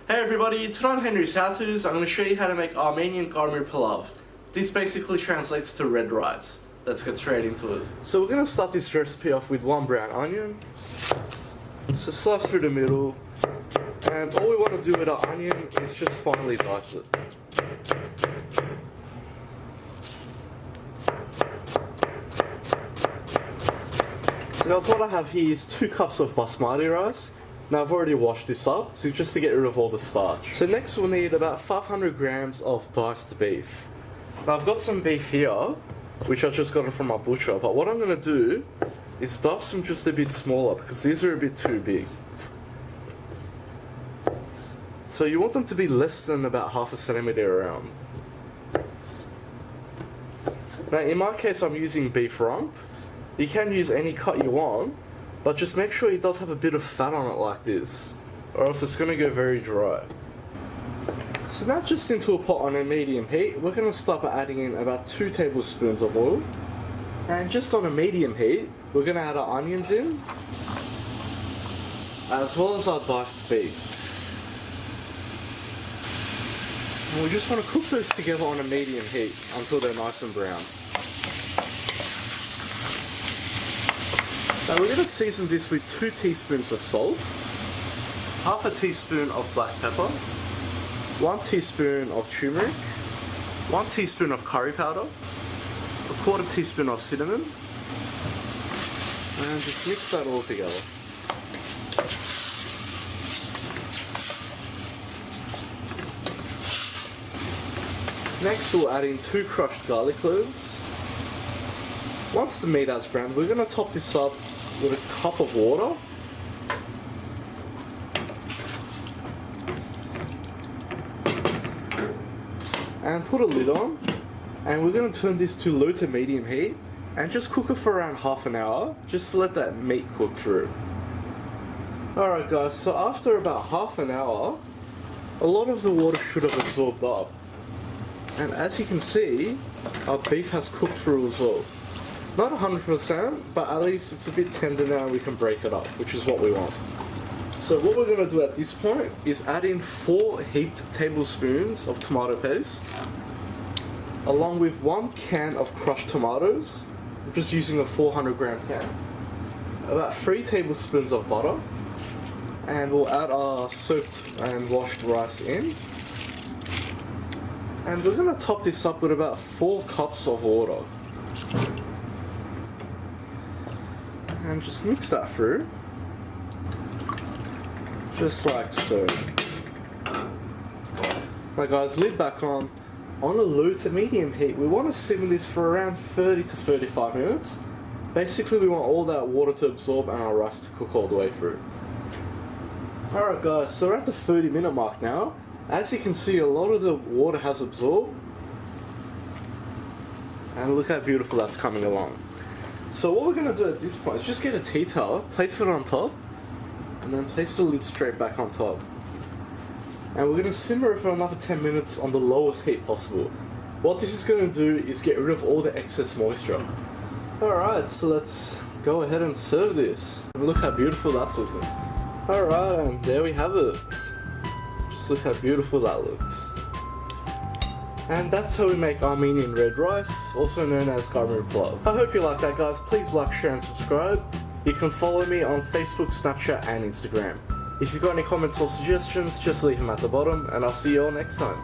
Hey everybody, today on Henry's How To's, I'm going to show you how to make Armenian Garmir Pilaf. This basically translates to red rice. Let's get straight into it. So we're going to start this recipe off with one brown onion. So slice through the middle. And all we want to do with our onion is just finely dice it. So guys, what I have here is 2 cups of basmati rice. Now I've already washed this up, so just to get rid of all the starch. So next we'll need about 500 grams of diced beef. Now I've got some beef here, which I've just gotten from my butcher, but what I'm going to do is dice them just a bit smaller because these are a bit too big. So you want them to be less than about half a centimetre around. Now in my case I'm using beef rump. You can use any cut you want, but just make sure it does have a bit of fat on it like this, or else it's going to go very dry. So now just into a pot on a medium heat, we're going to start by adding in about 2 tablespoons of oil. And just on a medium heat, we're going to add our onions in, as well as our diced beef. And we just want to cook those together on a medium heat until they're nice and brown. Now we're going to season this with 2 teaspoons of salt, half a teaspoon of black pepper, 1 teaspoon of turmeric, 1 teaspoon of curry powder, a quarter teaspoon of cinnamon, and just mix that all together. Next we'll add in 2 crushed garlic cloves. Once the meat has browned, we're going to top this up with a cup of water. And put a lid on. And we're going to turn this to low to medium heat and just cook it for around half an hour, just to let that meat cook through. Alright guys, so after about half an hour, a lot of the water should have absorbed up. And as you can see, our beef has cooked through as well. Not 100%, but at least it's a bit tender now and we can break it up, which is what we want. So what we're going to do at this point is add in 4 heaped tablespoons of tomato paste, along with 1 can of crushed tomatoes. I'm just using a 400 gram can. About 3 tablespoons of butter, and we'll add our soaked and washed rice in. And we're going to top this up with about 4 cups of water. And just mix that through, just like so. Now guys, lid back on a low to medium heat. We want to simmer this for around 30 to 35 minutes. Basically we want all that water to absorb and our rice to cook all the way through. Alright guys, so we're at the 30-minute mark now. As you can see, a lot of the water has absorbed. And look how beautiful that's coming along. So what we're going to do at this point is just get a tea towel, place it on top, and then place the lid straight back on top. And we're going to simmer it for another 10 minutes on the lowest heat possible. What this is going to do is get rid of all the excess moisture. Alright, so let's go ahead and serve this. And look how beautiful that's looking. Alright, and there we have it. Just look how beautiful that looks. And that's how we make Armenian red rice, also known as Garmir Pilaf. I hope you like that guys. Please like, share and subscribe. You can follow me on Facebook, Snapchat and Instagram. If you've got any comments or suggestions, just leave them at the bottom and I'll see you all next time.